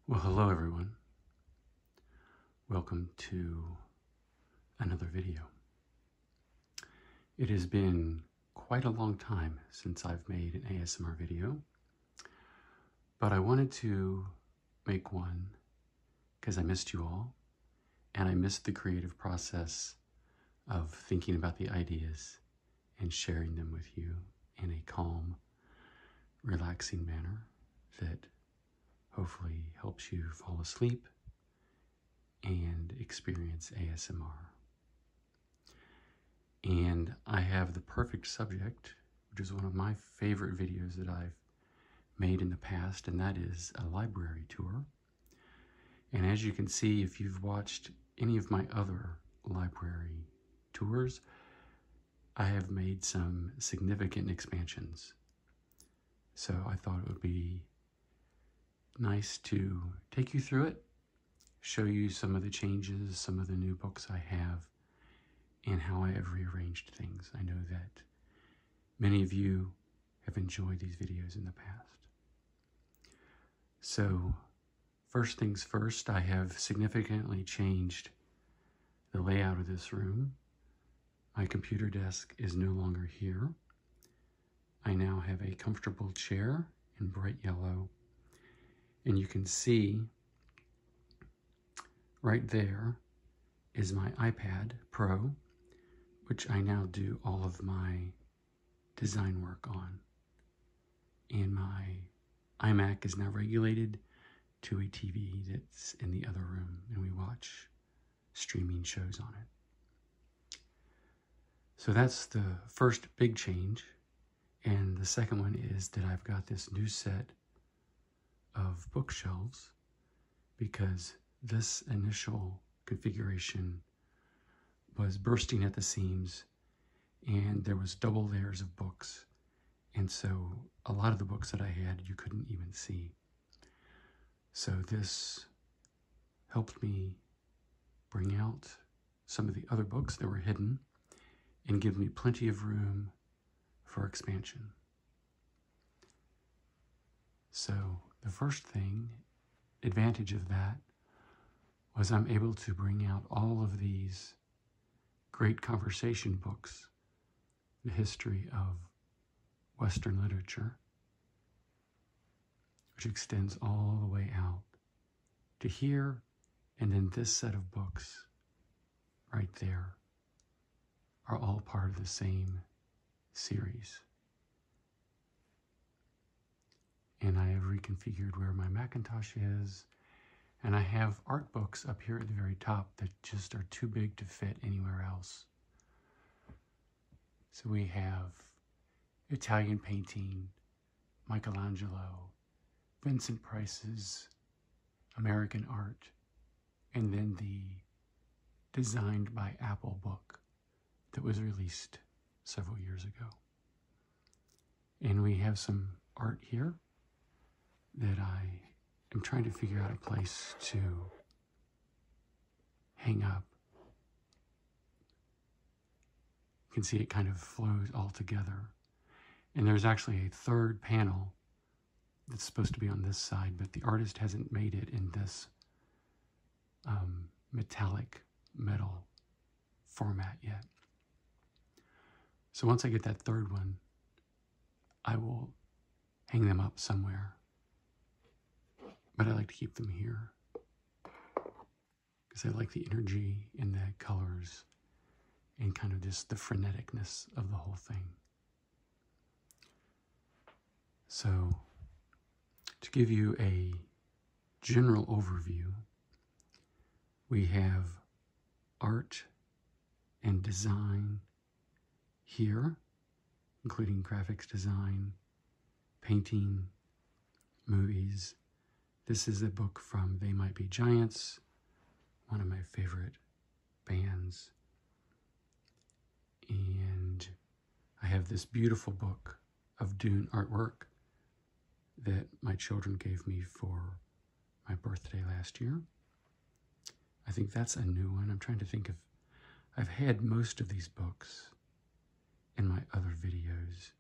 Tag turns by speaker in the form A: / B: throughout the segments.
A: Well, hello everyone. Welcome to another video. It has been quite a long time since I've made an ASMR video, but I wanted to make one because I missed you all, and I missed the creative process of thinking about the ideas and sharing them with you in a calm, relaxing manner that hopefully helps you fall asleep and experience ASMR. And I have the perfect subject, which is one of my favorite videos that I've made in the past, and that is a library tour. And as you can see, if you've watched any of my other library tours, I have made some significant expansions. So I thought it would be nice to take you through it, show you some of the changes, some of the new books I have, and how I have rearranged things. I know that many of you have enjoyed these videos in the past. So, first things first, I have significantly changed the layout of this room. My computer desk is no longer here. I now have a comfortable chair in bright yellow, and you can see right there is my iPad Pro, which I now do all of my design work on. And my iMac is now regulated to a TV that's in the other room, and we watch streaming shows on it. So that's the first big change. And the second one is that I've got this new set of bookshelves because this initial configuration was bursting at the seams, and there was double layers of books, and so a lot of the books that I had you couldn't even see. So this helped me bring out some of the other books that were hidden and give me plenty of room for expansion. So the first advantage of that, was I'm able to bring out all of these great conversation books, the history of Western literature, which extends all the way out to here, and then this set of books right there are all part of the same series. And I have reconfigured where my Macintosh is, and I have art books up here at the very top that just are too big to fit anywhere else. So we have Italian painting, Michelangelo, Vincent Price's American art, and then the Designed by Apple book that was released several years ago. And we have some art here that I am trying to figure out a place to hang up. You can see it kind of flows all together. And there's actually a third panel that's supposed to be on this side, but the artist hasn't made it in this metallic metal format yet. So once I get that third one, I will hang them up somewhere. But I like to keep them here because I like the energy and the colors and kind of just the freneticness of the whole thing. So to give you a general overview, we have art and design here, including graphics design, painting, movies. This is a book from They Might Be Giants, one of my favorite bands. And I have this beautiful book of Dune artwork that my children gave me for my birthday last year. I think that's a new one. I'm trying to think of, I've had most of these books in my other videos,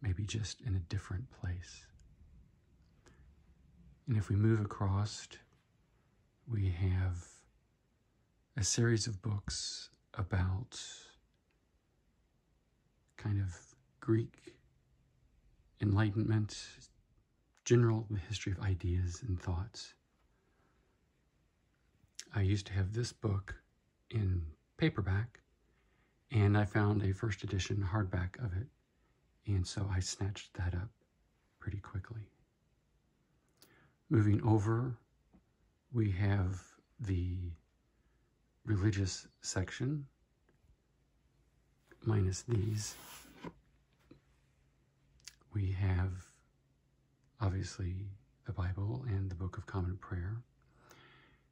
A: maybe just in a different place. And if we move across, we have a series of books about kind of Greek Enlightenment, general history of ideas and thoughts. I used to have this book in paperback, and I found a first edition hardback of it, and so I snatched that up pretty quickly. Moving over, we have the religious section, minus these. We have, obviously, the Bible and the Book of Common Prayer.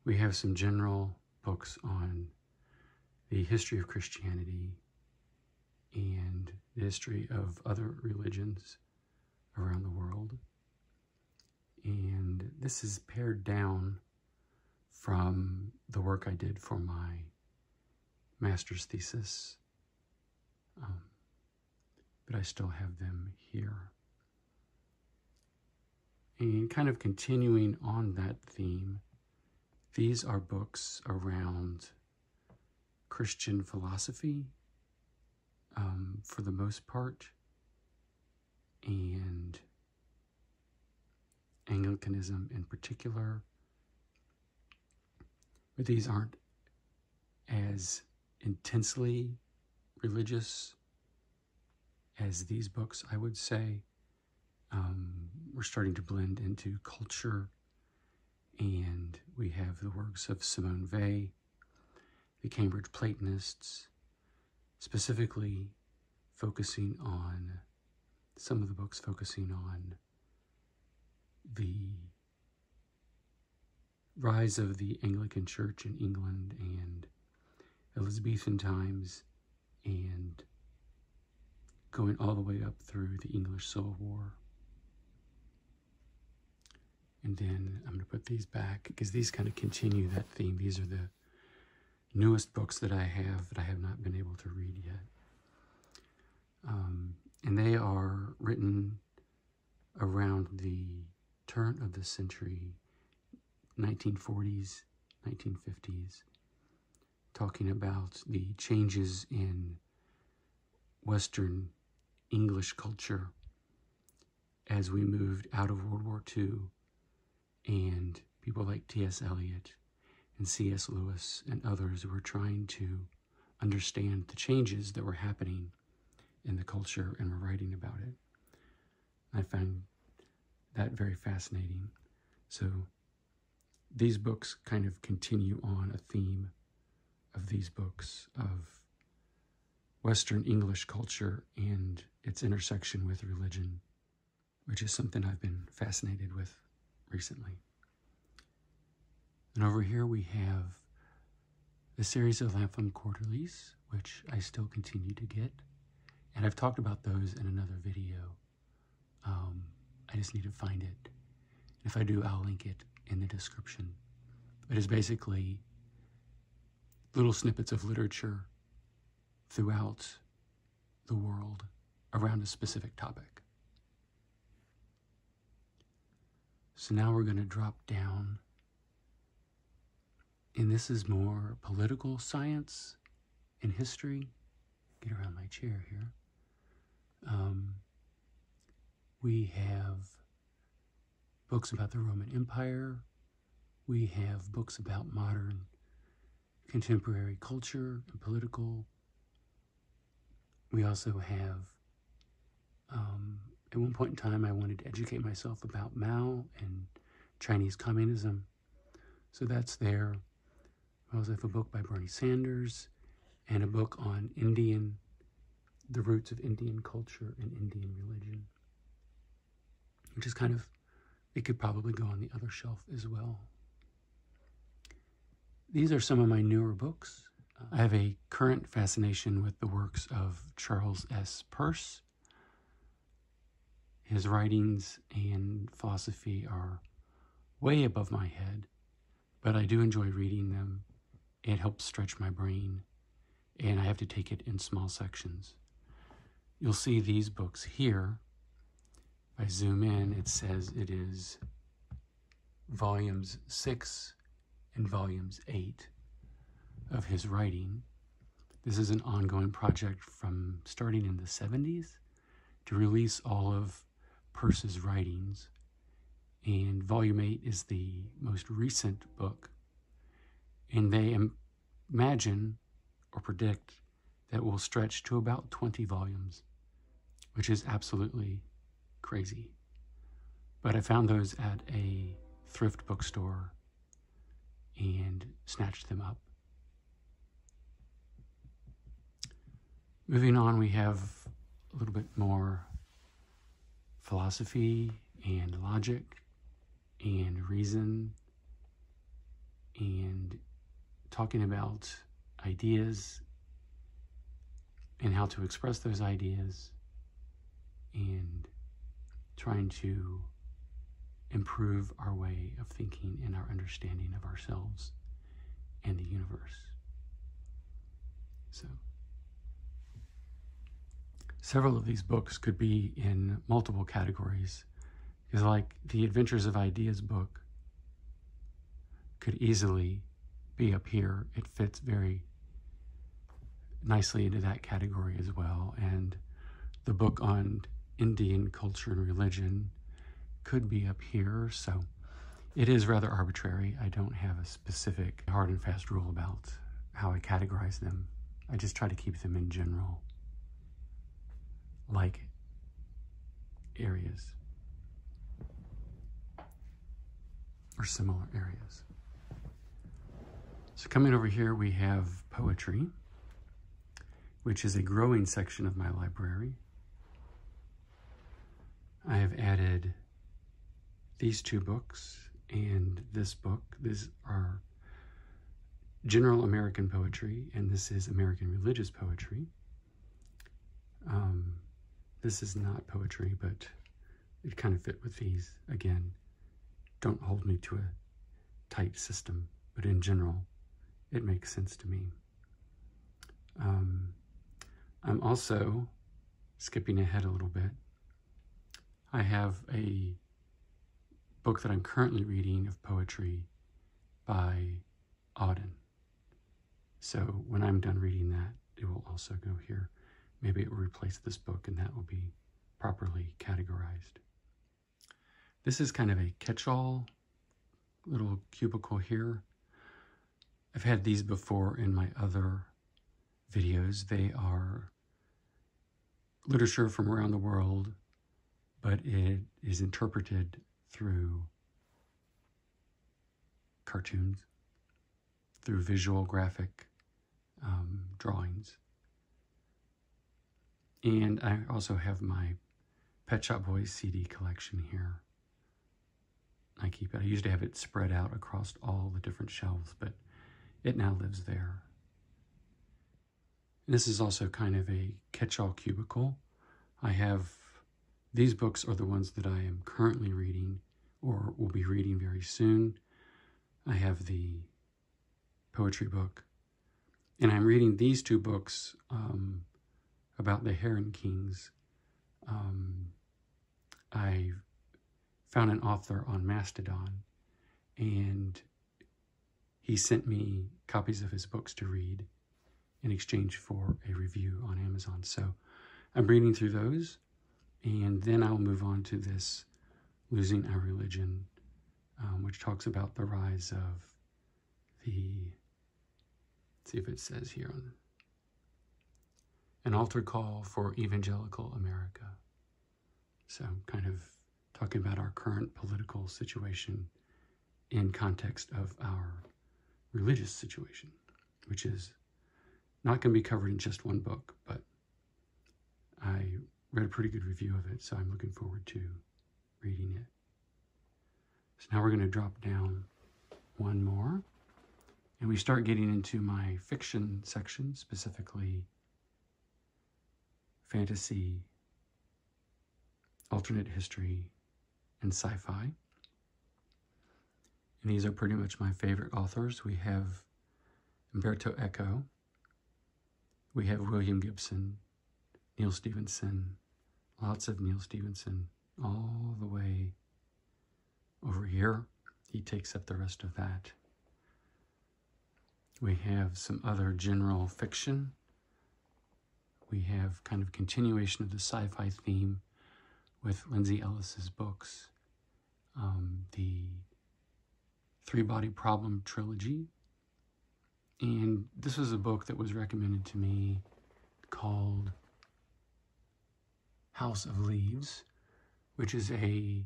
A: We have some general books on the history of Christianity and the history of other religions around the world. And this is pared down from the work I did for my master's thesis, but I still have them here. And kind of continuing on that theme, these are books around Christian philosophy, for the most part, and Anglicanism in particular. But these aren't as intensely religious as these books, I would say. We're starting to blend into culture, and we have the works of Simone Weil, the Cambridge Platonists, specifically focusing on, some of the books focusing on the rise of the Anglican Church in England and Elizabethan times, and going all the way up through the English Civil War. And then I'm going to put these back because these kind of continue that theme. These are the newest books that I have not been able to read yet. And they are written around the turn of the century, 1940s, 1950s, talking about the changes in Western English culture as we moved out of World War II, and people like T.S. Eliot and C.S. Lewis and others were trying to understand the changes that were happening in the culture and were writing about it. I found that very fascinating. So these books kind of continue on a theme of these books of Western English culture and its intersection with religion, which is something I've been fascinated with recently. And over here we have the series of Lapham Quarterlies, which I still continue to get. And I've talked about those in another video. I just need to find it. If I do, I'll link it in the description. It is basically little snippets of literature throughout the world around a specific topic. So now we're going to drop down, and this is more political science and history. Get around my chair here. We have books about the Roman Empire. We have books about modern contemporary culture and political. We also have, at one point in time, I wanted to educate myself about Mao and Chinese communism. So that's there. I also have a book by Bernie Sanders and a book on the roots of Indian culture and Indian religion, which is kind of, it could probably go on the other shelf as well. These are some of my newer books. I have a current fascination with the works of Charles S. Peirce. His writings and philosophy are way above my head, but I do enjoy reading them. It helps stretch my brain, and I have to take it in small sections. You'll see these books here. If I zoom in, it says it is volumes 6 and volumes 8 of his writing. This is an ongoing project from starting in the 70s to release all of Peirce's writings. And volume 8 is the most recent book. And they imagine or predict that it will stretch to about 20 volumes, which is absolutely crazy. But I found those at a thrift bookstore and snatched them up. Moving on, we have a little bit more philosophy and logic and reason and talking about ideas and how to express those ideas and trying to improve our way of thinking and our understanding of ourselves and the universe. So, several of these books could be in multiple categories, because like the Adventures of Ideas book could easily be up here. It fits very nicely into that category as well. And the book on Indian culture and religion could be up here. So it is rather arbitrary. I don't have a specific hard and fast rule about how I categorize them. I just try to keep them in general like areas or similar areas. So coming over here, we have poetry, which is a growing section of my library. I have added these two books and this book. These are general American poetry, and this is American religious poetry. This is not poetry, but it kind of fit with these. Again, don't hold me to a tight system, but in general, it makes sense to me. I'm also skipping ahead a little bit. I have a book that I'm currently reading of poetry by Auden. So when I'm done reading that, it will also go here. Maybe it will replace this book and that will be properly categorized. This is kind of a catch-all little cubicle here. I've had these before in my other videos. They are literature from around the world, but it is interpreted through cartoons, through visual graphic drawings. And I also have my Pet Shop Boys CD collection here. I keep it. I used to have it spread out across all the different shelves, but it now lives there. And this is also kind of a catch-all cubicle. I have, these books are the ones that I am currently reading or will be reading very soon. I have the poetry book, and I'm reading these two books about the Heron Kings. I found an author on Mastodon, and he sent me copies of his books to read in exchange for a review on Amazon. So I'm reading through those, and then I'll move on to this Losing Our Religion, which talks about the rise of the, let's see if it says here, an altar call for evangelical America. So kind of talking about our current political situation in context of our religious situation, which is not going to be covered in just one book, but I read a pretty good review of it, so I'm looking forward to reading it. So now we're going to drop down one more, and we start getting into my fiction section, specifically fantasy, alternate history, and sci-fi. And these are pretty much my favorite authors. We have Umberto Eco, we have William Gibson, Neal Stephenson, lots of Neal Stephenson, all the way over here. he takes up the rest of that. We have some other general fiction. We have kind of continuation of the sci-fi theme with Lindsay Ellis's books. The Three-Body Problem trilogy. And this was a book that was recommended to me called House of Leaves, which is a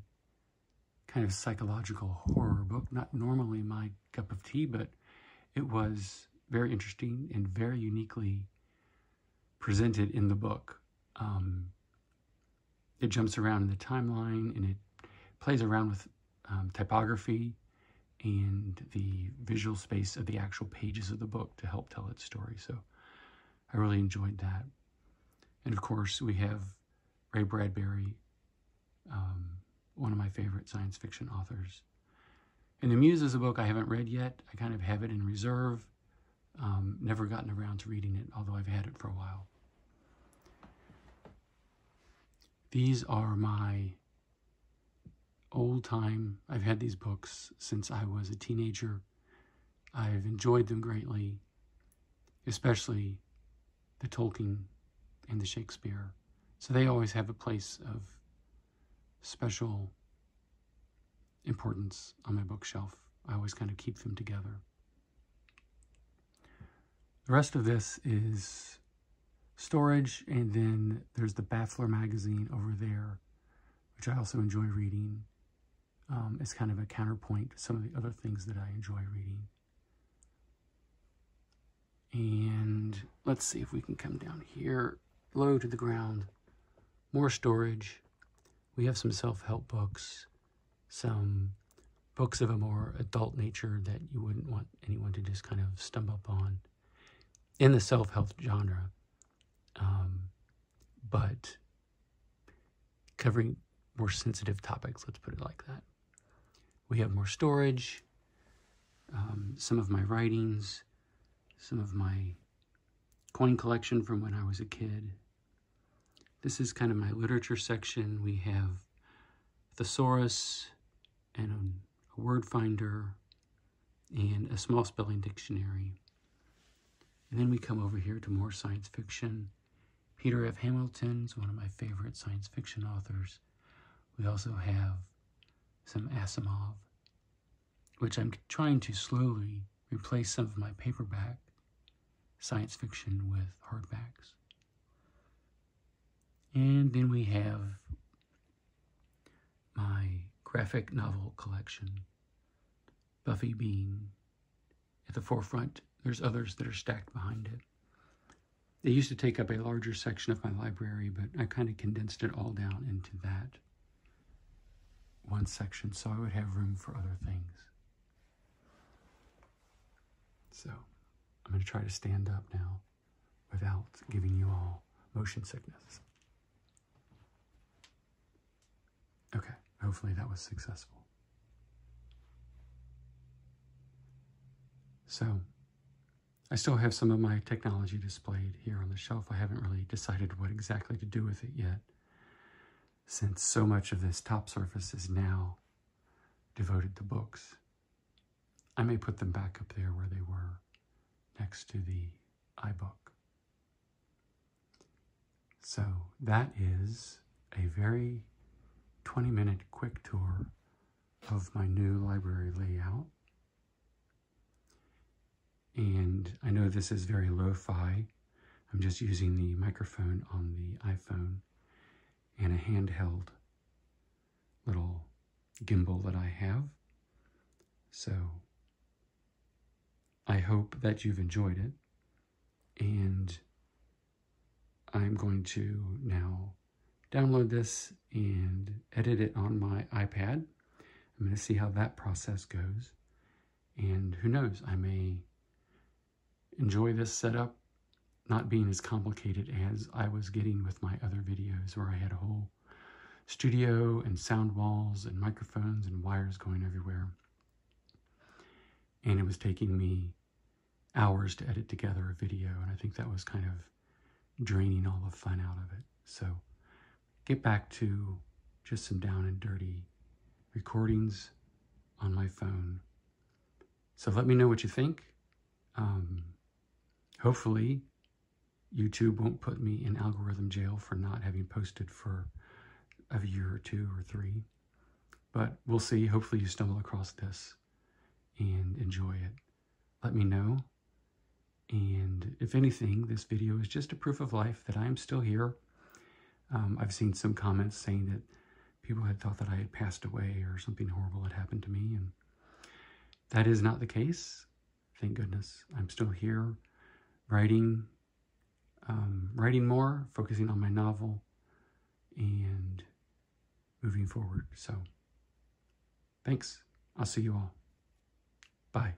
A: kind of psychological horror book. Not normally my cup of tea, but it was very interesting and very uniquely presented in the book. It jumps around in the timeline, and it plays around with typography and the visual space of the actual pages of the book to help tell its story. So I really enjoyed that. And of course, we have Ray Bradbury, one of my favorite science fiction authors. And The Muse is a book I haven't read yet. I kind of have it in reserve. Never gotten around to reading it, although I've had it for a while. These are my old time. I've had these books since I was a teenager. I've enjoyed them greatly, especially the Tolkien and the Shakespeare. So they always have a place of special importance on my bookshelf. I always kind of keep them together. The rest of this is storage, and then there's the Baffler magazine over there, which I also enjoy reading. It's kind of a counterpoint to some of the other things that I enjoy reading. And let's see if we can come down here, low to the ground. More storage. We have some self-help books, some books of a more adult nature that you wouldn't want anyone to just kind of stumble upon in the self-help genre, but covering more sensitive topics, let's put it like that. We have more storage, some of my writings, some of my coin collection from when I was a kid. This is kind of my literature section. We have thesaurus and a word finder and a small spelling dictionary. And then we come over here to more science fiction. Peter F. Hamilton is one of my favorite science fiction authors. We also have some Asimov, which I'm trying to slowly replace some of my paperback science fiction with hardbacks. And then we have my graphic novel collection, Buffy being at the forefront. There's others that are stacked behind it. They used to take up a larger section of my library, but I kind of condensed it all down into that one section so I would have room for other things. So I'm going to try to stand up now without giving you all motion sickness. Okay, hopefully that was successful. So I still have some of my technology displayed here on the shelf. I haven't really decided what exactly to do with it yet, since so much of this top surface is now devoted to books. I may put them back up there where they were, next to the iBook. So that is a very 20-minute quick tour of my new library layout. And I know this is very lo-fi. I'm just using the microphone on the iPhone and a handheld little gimbal that I have. So I hope that you've enjoyed it. And I'm going to now download this and edit it on my iPad. I'm going to see how that process goes. And who knows, I may enjoy this setup not being as complicated as I was getting with my other videos, where I had a whole studio and sound walls and microphones and wires going everywhere. And it was taking me hours to edit together a video, and I think that was kind of draining all the fun out of it. So get back to just some down and dirty recordings on my phone. So let me know what you think. Hopefully, YouTube won't put me in algorithm jail for not having posted for a year or 2 or 3. But we'll see. Hopefully you stumble across this and enjoy it. Let me know. And if anything, this video is just a proof of life that I am still here. I've seen some comments saying that people had thought that I had passed away or something horrible had happened to me. And that is not the case. Thank goodness. I'm still here writing more, focusing on my novel, and moving forward. So thanks. I'll see you all. Bye.